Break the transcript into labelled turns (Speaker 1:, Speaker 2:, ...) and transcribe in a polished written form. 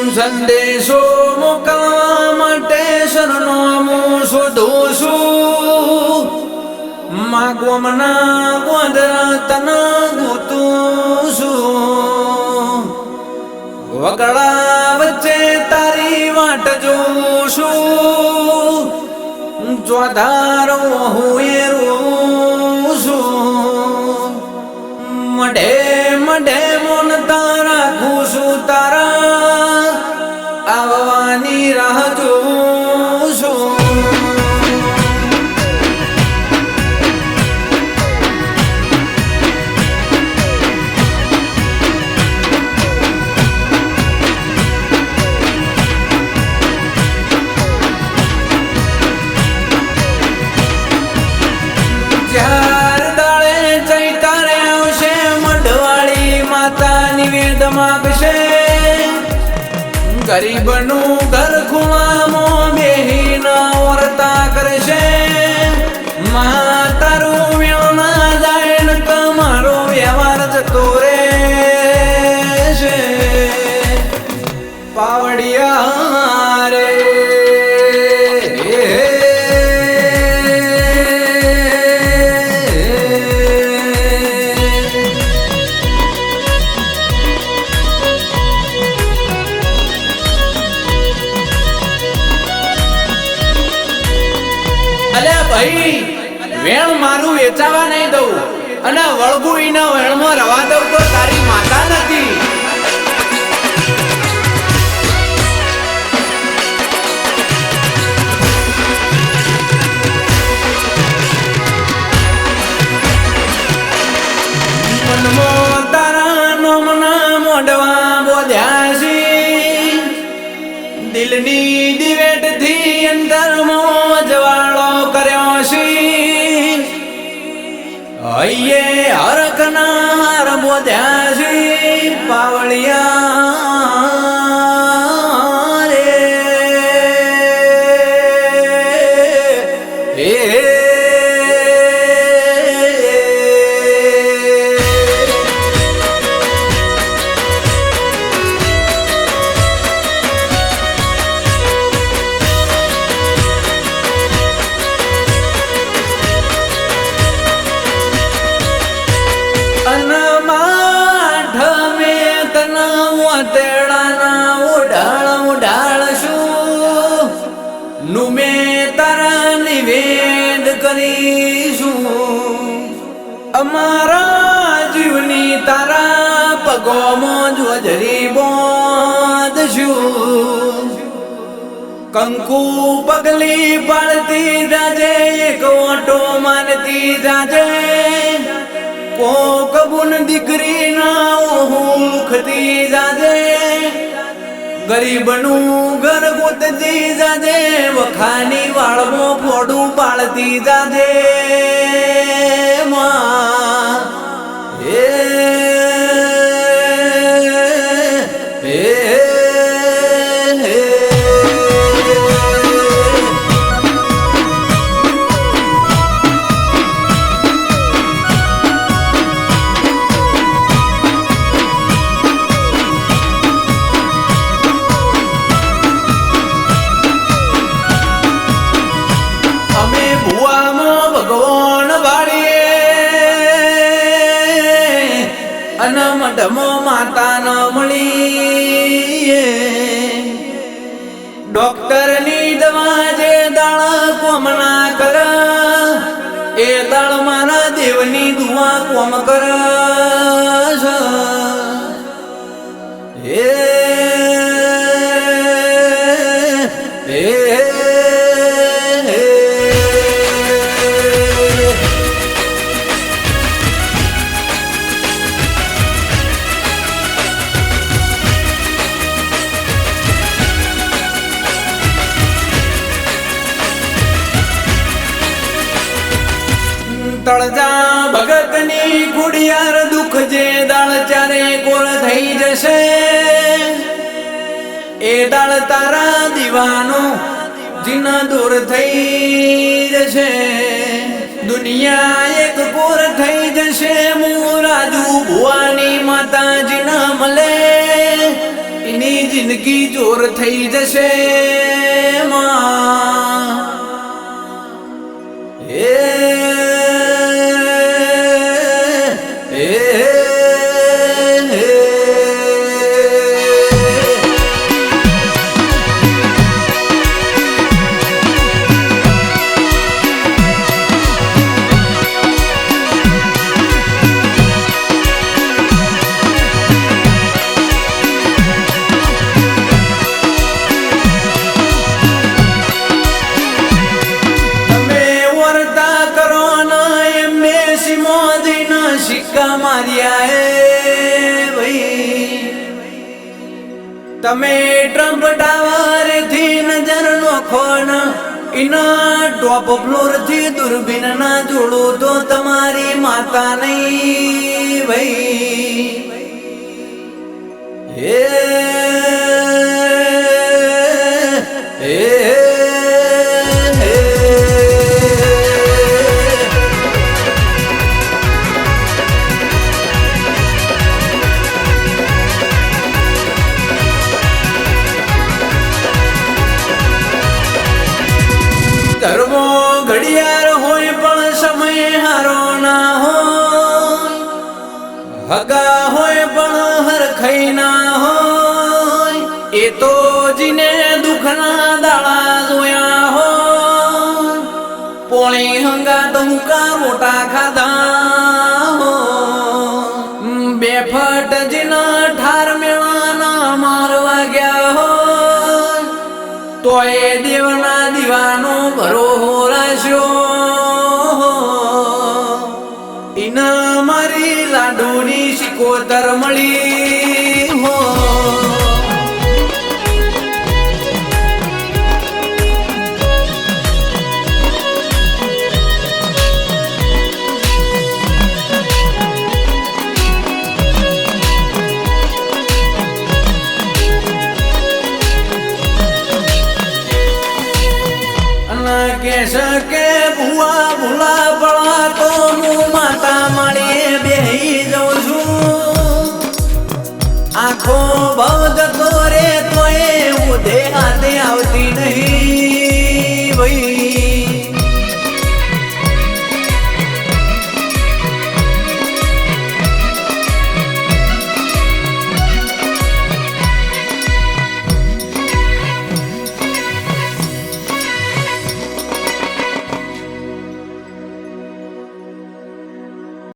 Speaker 1: સંદેશો મોકલવા માટે સરનામું શોધું છું. માં ગોમના ગોંદરા તના ગોતું છું. વગડા વચ્ચે તારી વાટ જોઉં છું. ચોધારો હું એ રોઉં છું. મઢે મઢે મોન તારા ખુશું તારા આવવાની રાહ જોઉં છું. ગરીબનું ઘર ખૂણામાં બેહીને વર્તા કરશે. તારું વ્યવના જાય ને તમારો વ્યવહાર જતો રહેશે. પાવડિયા રે વેણ મારું વેચાવા નહીં દઉં અને વળગું ઈના વેણમાં રવા દઉં તો તારી માતા નથી. મનમાં તારા નોમના મોઢવા બોધ્યા છે. દિલની દિવેટથી અંતરમાં અજવાળો કર્યો છે. અયે હરકનાર બોધ્યા છે. પાવળિયા રે અમારા જીવની તારા પગોમાં જોજરી બોધશું. કંકુ પગલી પાડતી જાજે એક ઓટો માનતી જાજે. કોક બુન દીકરી ના ઓહુખતી જાજે. ગરીબનું ઘર ગોતતી જાજે. વખાની વાળમાં ફોડું પાડતી જાજે. મઢમો માતા ન મળી. ડોક્ટર ની દવા જે દાળ કોમ ના કર એ દાળ મારા દેવની દુઆ કોમ કર. તળજા ભગતની ગુડિયાર દુઃખ જે દાળ ચારે કોળ થઈ જશે. એ દાળ તારા દીવાનો જીના દૂર થઈ જશે. દુનિયા એક કોર થઈ જશે. રાજુ ભુવાની માતા જીના મળે એની જિંદગી જોર થઈ જશે માં તમે ટ્રમ્પ ટાવર થી નજર નોખો ઇના ટોપ ફ્લોર થી દૂરબીન ના જોડો તો તમારી માતા નહીં ભાઈ ધર્મો ઘડિયાળ હોય પણ સમય હારો ના હોય હગા હોય પણ હરખાઈ ના હોય એ તો જીને દુઃખના દાડા જોયા હોય પોણી હંગા દુકા રોટા ખાધા હોય બે ફટ જીના ઠાર મેળાના મારવા ગયા હોય તો એ દેવના દીવાનો ભરો રાશ્યો ઇના મારી લાડુની શિકોતર મળી હો કે શકે